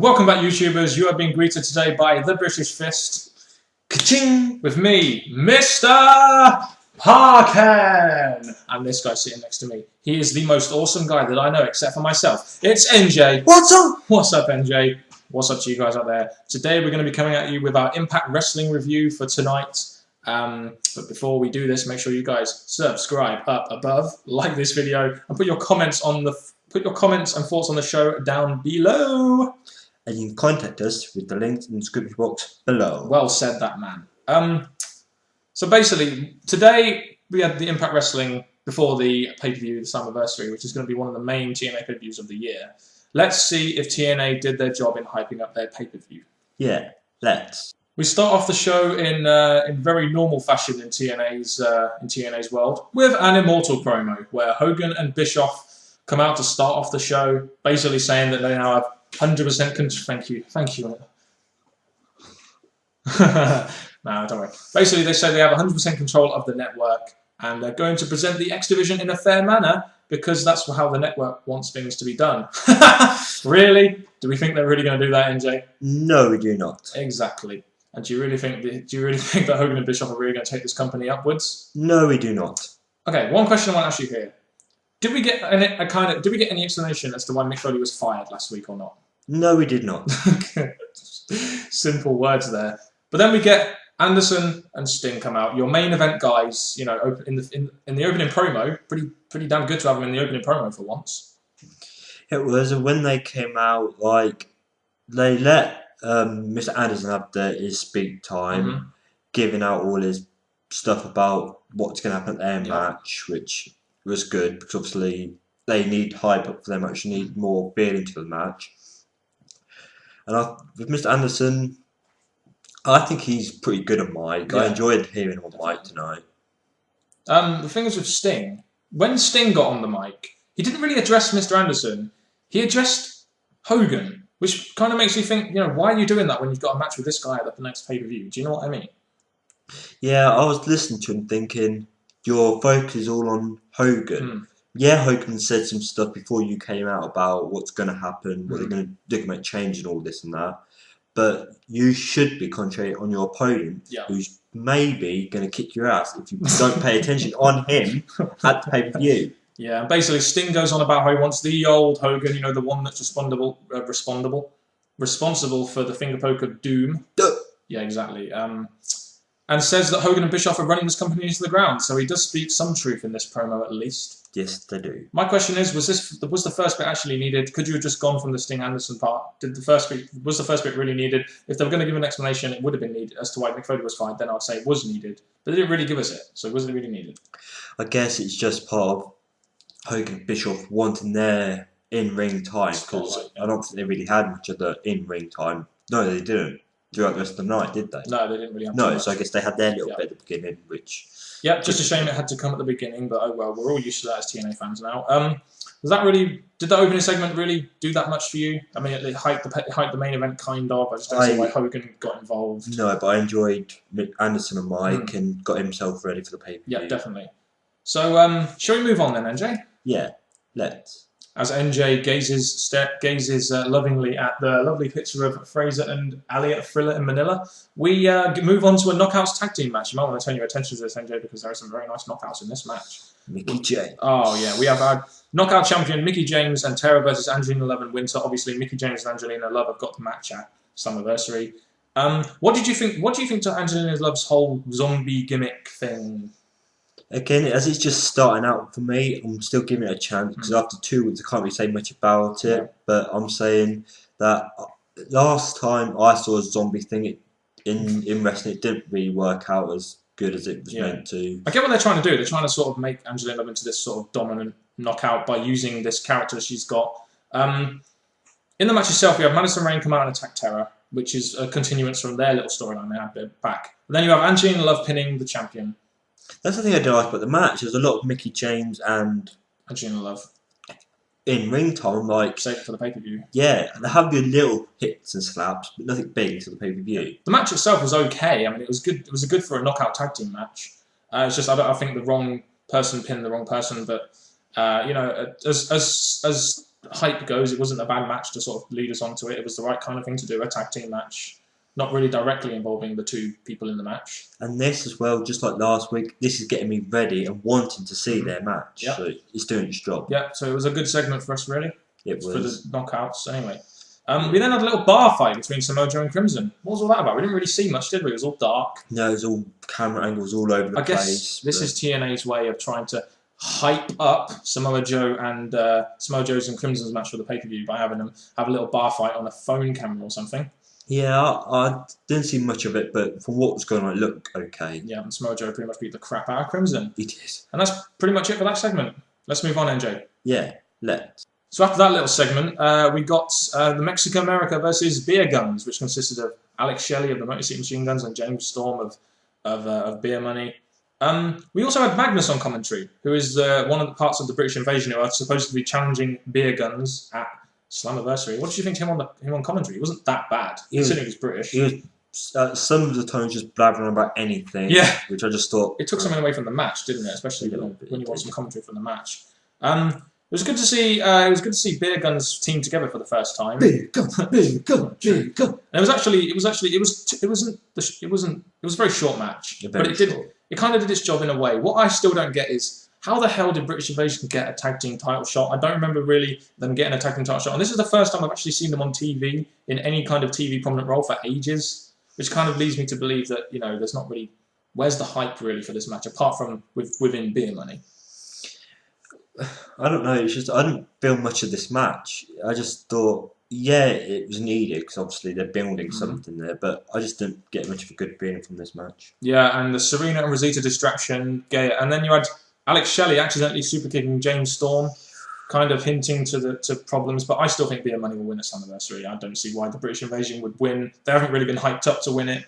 Welcome back, YouTubers. You have been greeted today by the British Fist. Ka-ching! With me, Mr. Parken! And this guy sitting next to me. He is the most awesome guy that I know, except for myself. It's NJ. What's up? What's up, NJ? What's up to you guys out there? Today we're going to be coming at you with our Impact Wrestling review for tonight. But before we do this, make sure you guys subscribe up above, like this video, and put your comments and thoughts on the show down below. And you can contact us with the links in the description box below. Well said, that man. So basically, today we had the Impact Wrestling before the pay-per-view, the Slammiversary, which is going to be one of the main TNA pay-per-views of the year. Let's see if TNA did their job in hyping up their pay-per-view. Yeah, let's. We start off the show in very normal fashion in TNA's world with an Immortal promo where Hogan and Bischoff come out to start off the show, basically saying that they now have 100% control. Thank you. No, don't worry. Basically, they say they have 100% control of the network, and they're going to present the X Division in a fair manner because that's how the network wants things to be done. Really? Do we think they're really going to do that, NJ? No, we do not. Exactly. And do you really think that Hogan and Bischoff are really going to take this company upwards? No, we do not. Okay, one question I want to ask you here: did we get any explanation as to why Mick Foley was fired last week or not? No, we did not. Simple words there. But then we get Anderson and Sting come out. Your main event guys, you know, in the opening promo, pretty damn good to have them in the opening promo for once. It was when they came out, like they let Mr. Anderson have his speak time, giving out all his stuff about what's going to happen at their match, which was good because obviously they need hype up for their match. You need more building to the match. And with Mr. Anderson, I think he's pretty good on mic. I enjoyed hearing him on mic tonight. The thing is with Sting, when Sting got on the mic, he didn't really address Mr. Anderson. He addressed Hogan, which kind of makes you think, you know, why are you doing that when you've got a match with this guy at the next pay-per-view? Do you know what I mean? Yeah, I was listening to him thinking, your focus is all on Hogan. Yeah, Hogan said some stuff before you came out about what's going to happen, what they're going to make change and all this and that. But you should be concentrating on your opponent, who's maybe going to kick your ass if you don't pay attention on him at the pay-per-view. Yeah, and basically Sting goes on about how he wants the old Hogan, you know, the one that's responsible for the finger poke of doom. Yeah, exactly. And says that Hogan and Bischoff are running this company into the ground. So he does speak some truth in this promo, at least. Yes, they do. My question is, was the first bit actually needed? Could you have just gone from the Sting Anderson part? Was the first bit really needed? If they were going to give an explanation, it would have been needed as to why Mick Foley was fired. Then I'd say it was needed, but they didn't really give us it. So was it really needed? I guess it's just part of Hogan and Bischoff wanting their in-ring time because I don't think they really had much of the in-ring time. No, they didn't. Throughout the rest of the night, did they? No, they didn't really have No, so I guess they had their little bit at the beginning, which... Yeah, just a shame it had to come at the beginning, but oh well, we're all used to that as TNA fans now. Did the opening segment really do that much for you? I mean, it hyped the main event, kind of. I just don't see why Hogan got involved. No, but I enjoyed Anderson and Mike and got himself ready for the pay-per-view. Yeah, definitely. So, shall we move on then, NJ? Yeah, let's. As NJ gazes lovingly at the lovely picture of Fraser and Ali at Thriller in Manila, we move on to a Knockouts tag team match. You might want to turn your attention to this, NJ, because there are some very nice knockouts in this match. Mickey James. Oh, yeah. We have our knockout champion, Mickie James, and Tara versus Angelina Love and Winter. Obviously, Mickie James and Angelina Love have got the match at Slammiversary. What did you think? What do you think to Angelina Love's whole zombie gimmick thing? Again, as it's just starting out for me, I'm still giving it a chance because after 2 weeks I can't really say much about it. But I'm saying that last time I saw a zombie thing in wrestling, it didn't really work out as good as it was meant to. I get what they're trying to do. They're trying to sort of make Angelina Love into this sort of dominant knockout by using this character she's got. In the match itself, we have Madison Rayne come out and attack Terra, which is a continuance from their little storyline they had back. And then you have Angelina Love pinning the champion. That's the thing I don't like about the match. There's a lot of Mickie James and Angelina Love in ring time, like save it for the pay-per-view. Yeah, they have your little hits and slaps, but nothing big to the pay-per-view. The match itself was okay. I mean, it was good. It was good for a knockout tag team match. It's just I think the wrong person pinned the wrong person, but you know, as hype goes, it wasn't a bad match to sort of lead us onto it. It was the right kind of thing to do, a tag team match. Not really directly involving the two people in the match. And this as well, just like last week, this is getting me ready and wanting to see their match. Yep. So it's doing its job. Yeah, so it was a good segment for us, really. It was. For the knockouts, anyway. We then had a little bar fight between Samoa Joe and Crimson. What was all that about? We didn't really see much, did we? It was all dark. No, it was all camera angles all over the place. I guess this is TNA's way of trying to hype up Samoa Joe and Samoa Joe's and Crimson's match for the pay-per-view by having them have a little bar fight on a phone camera or something. Yeah, I didn't see much of it, but from what was going on, it looked okay. Yeah, and Samoa Joe pretty much beat the crap out of Crimson. He did. And that's pretty much it for that segment. Let's move on, NJ. Yeah, let's. So after that little segment, we got the Mexico America versus Beer Guns, which consisted of Alex Shelley of the Motor City Machine Guns and James Storm of Beer Money. We also had Magnus on commentary, who is one of the parts of the British Invasion who are supposed to be challenging Beer Guns at Slammiversary. What did you think of him on commentary? He wasn't that bad, considering he's British. He was some of the times just blabbering about anything. Yeah, which I just thought it took something away from the match, didn't it? Especially when you want some commentary from the match. It was good to see. It was good to see Beer Guns team together for the first time. Beer Gun, Beer Gun, Beer Gun. And it was a very short match, but it kind of did its job in a way. What I still don't get is, how the hell did British Invasion get a tag team title shot? I don't remember really them getting a tag team title shot. And this is the first time I've actually seen them on TV in any kind of TV prominent role for ages, which kind of leads me to believe that, you know, there's not really... Where's the hype really for this match, apart from within Beer Money? I don't know. It's just I didn't feel much of this match. I just thought, yeah, it was needed because obviously they're building something there, but I just didn't get much of a good feeling from this match. Yeah, and the Serena and Rosita distraction, and then you had Alex Shelley accidentally super kicking James Storm, kind of hinting to problems. But I still think Beer Money will win at Slammiversary. I don't see why the British Invasion would win. They haven't really been hyped up to win it,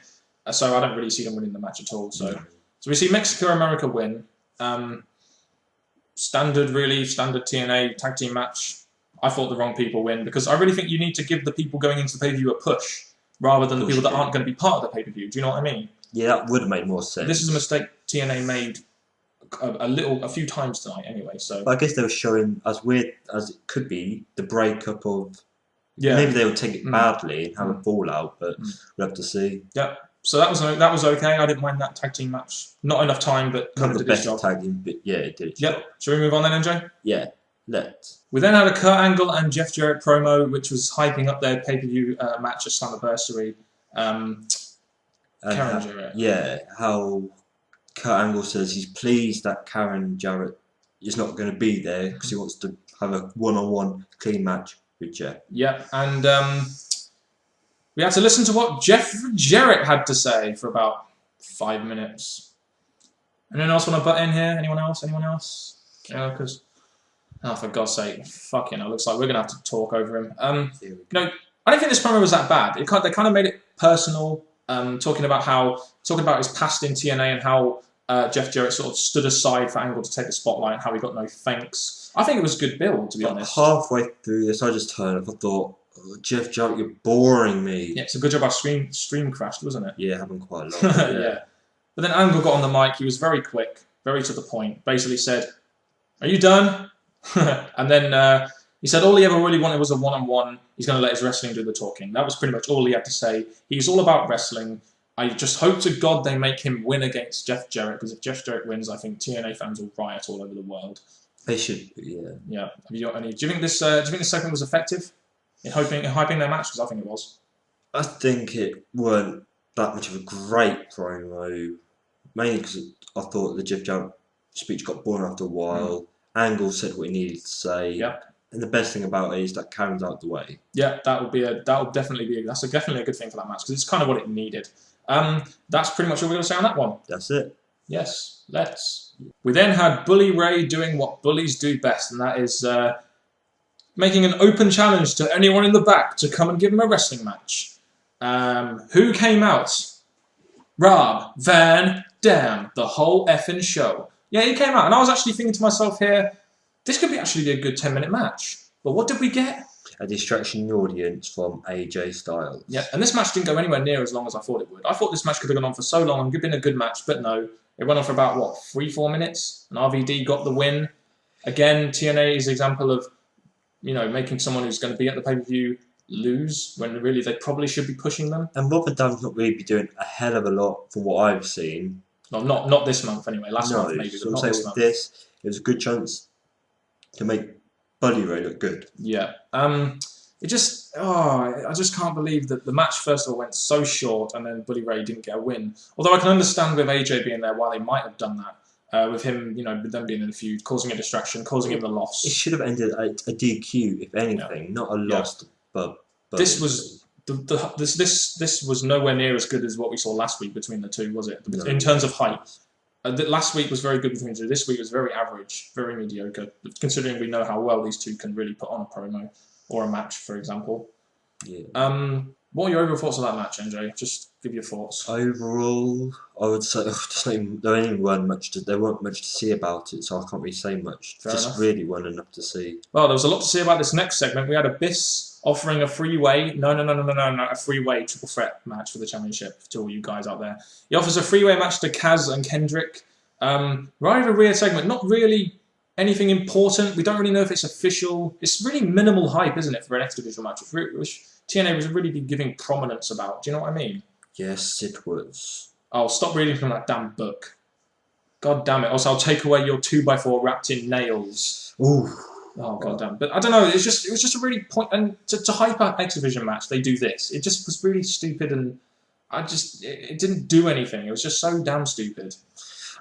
so I don't really see them winning the match at all. So we see Mexico America win. Standard TNA tag team match. I thought the wrong people win because I really think you need to give the people going into the pay-per-view a push rather than the people that aren't going to be part of the pay-per-view. Do you know what I mean? Yeah, that would have made more sense. This is a mistake TNA made a few times tonight anyway. So I guess they were showing, as weird as it could be, the breakup of... Yeah. Maybe they would take it badly and have a fallout, but we'll have to see. Yep. So that was okay. I didn't mind that tag team match. Not enough time, but kind of did its job. Not the best tag team, but yeah, it did its job. Shall we move on then, NJ? Yeah, let's. We then had a Kurt Angle and Jeff Jarrett promo, which was hyping up their pay-per-view match at Slammiversary. Karen Jarrett. Yeah, how Kurt Angle says he's pleased that Karen Jarrett is not going to be there because he wants to have a one-on-one clean match with Jeff. Yeah, and we had to listen to what Jeff Jarrett had to say for about 5 minutes. Anyone else want to butt in here? Anyone else? Yeah, because... Oh, for God's sake. Fucking hell, looks like we're going to have to talk over him. I don't think this promo was that bad. They kind of made it personal, talking about his past in TNA and how Jeff Jarrett sort of stood aside for Angle to take the spotlight and how he got no thanks. I think it was a good build, to be honest. Halfway through this, I just turned up. I thought, Jeff Jarrett, you're boring me. Yeah, it's a good job our stream crashed, wasn't it? Yeah, happened quite a lot. Yeah. But then Angle got on the mic. He was very quick, very to the point. Basically said, "Are you done?" And then he said all he ever really wanted was a one-on-one. He's going to let his wrestling do the talking. That was pretty much all he had to say. He's all about wrestling. I just hope to God they make him win against Jeff Jarrett, because if Jeff Jarrett wins, I think TNA fans will riot all over the world. They should, yeah. Yeah. Have you got any? Do you think this segment was effective in hyping their match? Because I think it was. I think it weren't that much of a great promo, mainly because I thought the Jeff Jarrett speech got boring after a while. Angle said what he needed to say. Yep. And the best thing about it is that Karen's out the way. Yeah, that's definitely a good thing for that match, because it's kind of what it needed. That's pretty much all we're going to say on that one. That's it. Yes, let's. We then had Bully Ray doing what bullies do best, and that is making an open challenge to anyone in the back to come and give him a wrestling match. Who came out? Rob Van Dam, the whole effing show. Yeah, he came out, and I was actually thinking to myself here, this could actually be a good 10-minute match. But what did we get? A distraction in the audience from AJ Styles. Yeah, and this match didn't go anywhere near as long as I thought it would. I thought this match could have gone on for so long and been a good match, but no. It went on for about, 3-4 minutes? And RVD got the win. Again, TNA is an example of making someone who's going to be at the pay-per-view lose when really they probably should be pushing them. And Rotterdam's not really be doing a hell of a lot from what I've seen. Well, not this month anyway. Last month maybe, so but not this month. This, it was a good chance to make Bully Ray look good. Yeah. I just can't believe that the match first of all went so short and then Bully Ray didn't get a win. Although I can understand with AJ being there why they might have done that. With him, with them being in the feud, causing a distraction, causing him the loss. It should have ended a DQ, if anything, not a loss. But this was this was nowhere near as good as what we saw last week between the two, was it? No. In terms of hype, last week was very good between the two. This week was very average, very mediocre. Considering we know how well these two can really put on a promo or a match, for example. Yeah. What are your overall thoughts on that match, NJ? Just give your thoughts. Overall, I would say there weren't much to see about it, so I can't really say much. Fair enough. Really weren't enough to see. Well, there was a lot to see about this next segment. We had Abyss offering a freeway, a freeway triple threat match for the championship to all you guys out there. He offers a freeway match to Kaz and Kendrick. Right, a weird segment, not really anything important. We don't really know if it's official. It's really minimal hype, isn't it, for an X Division match? Which TNA was really be giving prominence about. Do you know what I mean? Yes, it was. Oh, stop reading from that damn book. God damn it. Also, I'll take away your 2x4 wrapped in nails. Ooh. Oh, god damn. But I don't know, it was just a really point... And to hype up X Division match, they do this. It just was really stupid and it didn't do anything. It was just so damn stupid.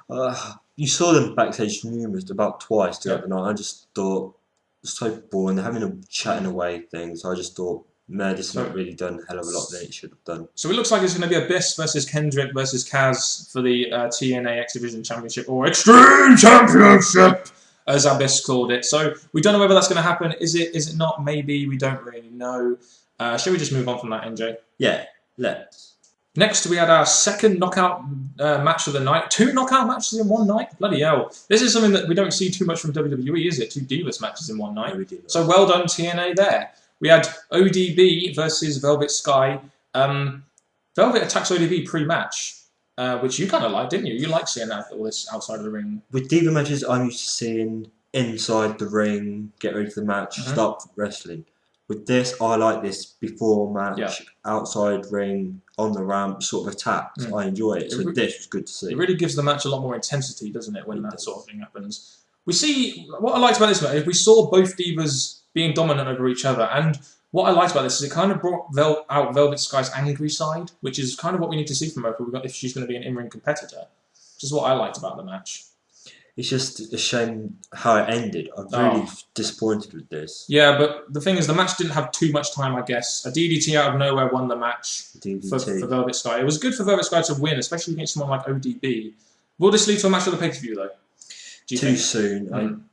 You saw them backstage numerous, about twice throughout the night. I just thought, it's so boring. They're having a chatting away thing, so I just thought, man, this has not really done a hell of a lot that it should have done. So it looks like it's going to be Abyss versus Kendrick versus Kaz for the TNA X Division Championship, or Extreme Championship, as Abyss called it. So we don't know whether that's going to happen. Is it not? Maybe. We don't really know. Shall we just move on from that, NJ? Yeah, let's. Next, we had our second knockout match of the night. 2 knockout matches in one night? Bloody hell. This is something that we don't see too much from WWE, is it? 2 Divas matches in one night. No, so well done, TNA, there. We had ODB versus Velvet Sky. Velvet attacks ODB pre-match, which you kind of liked, didn't you? You like seeing that, all this outside of the ring. With Diva matches, I'm used to seeing inside the ring, get ready for the match, start wrestling. With this, I like this before match, outside ring, on the ramp, sort of attacks. I enjoy it. So this was good to see. It really gives the match a lot more intensity, doesn't it, when that sort of thing happens? We see, what I liked about this match is we saw both Divas being dominant over each other, and what I liked about this is it kind of brought out Velvet Sky's angry side, which is kind of what we need to see from her if she's going to be an in-ring competitor, which is what I liked about the match. It's just a shame how it ended. I'm really disappointed with this. Yeah, but the thing is, the match didn't have too much time, I guess. A DDT out of nowhere won the match for Velvet Sky. It was good for Velvet Sky to win, especially against someone like ODB. Will this lead to a match of the pay-per-view, though? Too soon.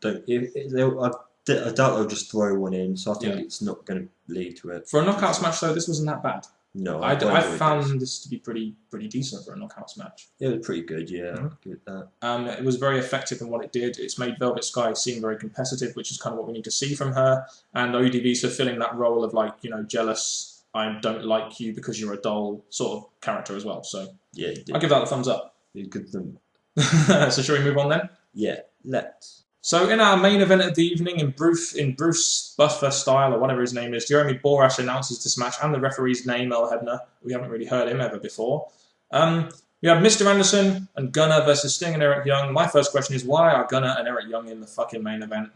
I doubt they'll just throw one in, so I think it's not going to lead to it. For a knockouts match, though, this wasn't that bad. No, I found this to be pretty decent for a knockouts match. It was pretty good, yeah. Good at that. It was very effective in what it did. It's made Velvet Sky seem very competitive, which is kind of what we need to see from her. And ODB's fulfilling that role of jealous, I don't like you because you're a doll sort of character as well. So yeah, I'll give that a thumbs up. Good thumb. So shall we move on then? Yeah, let's. So in our main event of the evening, in Bruce Buffer style, or whatever his name is, Jeremy Borash announces this match, and the referee's name, Earl Hebner. We haven't really heard him ever before. We have Mr. Anderson and Gunner versus Sting and Eric Young. My first question is, why are Gunner and Eric Young in the fucking main event?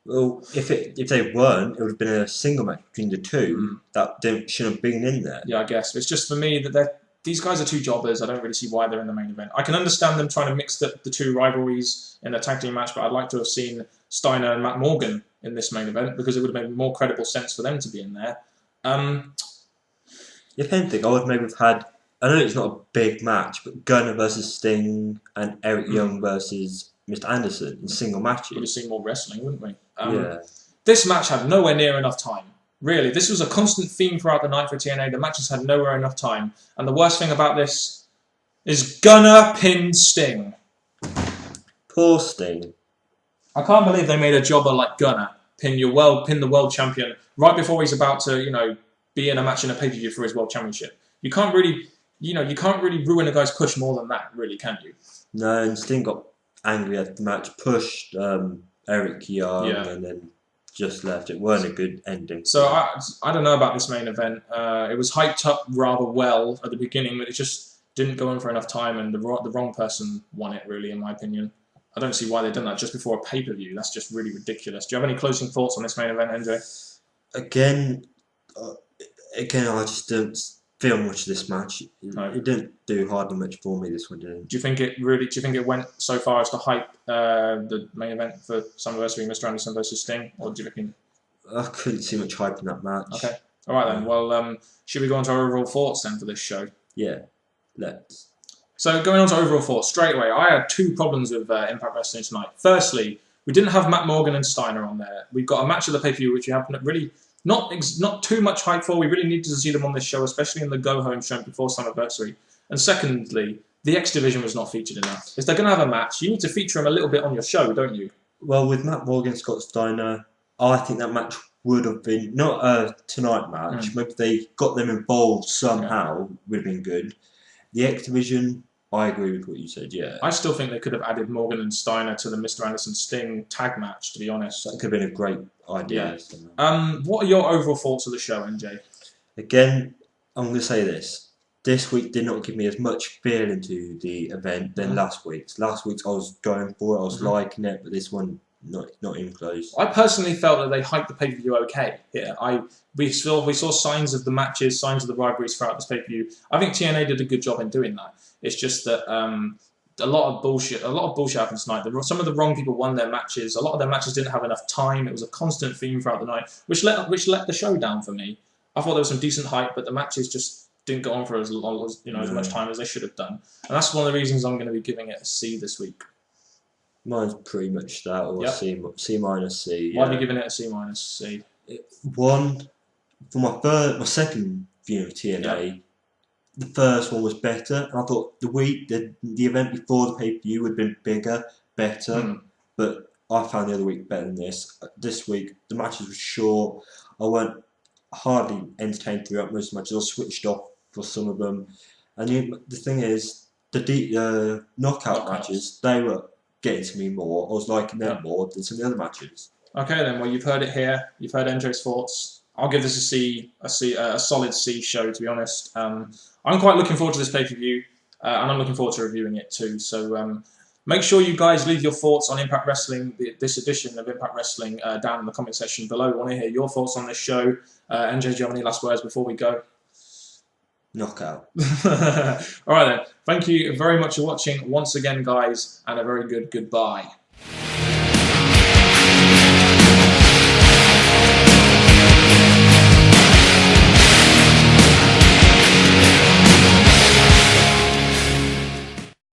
Well, if they weren't, it would have been a single match between the two that shouldn't have been in there. Yeah, I guess. It's just for me that these guys are 2 jobbers. I don't really see why they're in the main event. I can understand them trying to mix the 2 rivalries in a tag team match, but I'd like to have seen Steiner and Matt Morgan in this main event because it would have made more credible sense for them to be in there. If anything, I would maybe have had... I know it's not a big match, but Gunner versus Sting and Eric Young versus Mr. Anderson in single matches. We'd have seen more wrestling, wouldn't we? Yeah. This match had nowhere near enough time. Really, this was a constant theme throughout the night for TNA. The matches had nowhere enough time. And the worst thing about this is Gunner pinned Sting. Poor Sting. I can't believe they made a jobber like Gunner pin the world champion right before he's about to, be in a match in a pay-per-view for his world championship. You can't really ruin a guy's push more than that, really, can you? No, and Sting got angry at the match, pushed Eric Young, and then just left. It weren't a good ending. So I don't know about this main event. It was hyped up rather well at the beginning, but it just didn't go on for enough time, and the wrong person won it, really, in my opinion. I don't see why they've done that just before a pay-per-view. That's just really ridiculous. Do you have any closing thoughts on this main event, NJ? Again, I just don't feel much of this match. It didn't do hardly much for me. This one didn't. Do you think it went so far as to hype the main event for Summerversary, Mr. Anderson versus Sting, or do you reckon? I couldn't see much hype in that match. Okay, all right then. Well, should we go on to our overall thoughts then for this show? Yeah, let's. So going on to overall thoughts straight away, I had two problems with Impact Wrestling tonight. Firstly, we didn't have Matt Morgan and Steiner on there. We've got a match of the pay-per-view which we have really not too much hype for. We really needed to see them on this show, especially in the go-home show before Summerversary. And secondly, the X Division was not featured enough. If they're going to have a match, you need to feature them a little bit on your show, don't you? Well, with Matt Morgan, Scott Steiner, I think that match would have been, not a tonight match, maybe they got them involved somehow, would have been good. The X Division, I agree with what you said, yeah. I still think they could have added Morgan and Steiner to the Mr. Anderson Sting tag match, to be honest. That could have been a great idea. Yeah. What are your overall thoughts of the show, NJ? Again, I'm going to say this. This week did not give me as much feel into the event than last week's. Last week's I was going for it, I was liking it, but this one, not even close. I personally felt that they hyped the pay-per-view okay here. We saw signs of the matches, signs of the rivalries throughout this pay-per-view. I think TNA did a good job in doing that. It's just that a lot of bullshit happened tonight. Some of the wrong people won their matches. A lot of their matches didn't have enough time. It was a constant theme throughout the night, which let the show down for me. I thought there was some decent hype, but the matches just didn't go on for as long as as much time as they should have done. And that's one of the reasons I'm going to be giving it a C this week. Mine's pretty much that, or C minus C. Why are you giving it a C minus C? One, for my second view of TNA, the first one was better. I thought the event before the pay-per-view would have been bigger, better, but I found the other week better than this. This week, the matches were short. I weren't hardly entertained throughout most matches. I switched off for some of them. And the thing is, the knockout matches, they were getting to me more. I was liking them more than some of the other matches. Okay then, well you've heard it here. You've heard NJ's thoughts. I'll give this a solid C show, to be honest. I'm quite looking forward to this pay-per-view, and I'm looking forward to reviewing it too. So make sure you guys leave your thoughts on Impact Wrestling, this edition of Impact Wrestling, down in the comment section below. We want to hear your thoughts on this show. NJ, do you have any last words before we go? Knockout. All right then. Thank you very much for watching once again, guys, and a very good goodbye.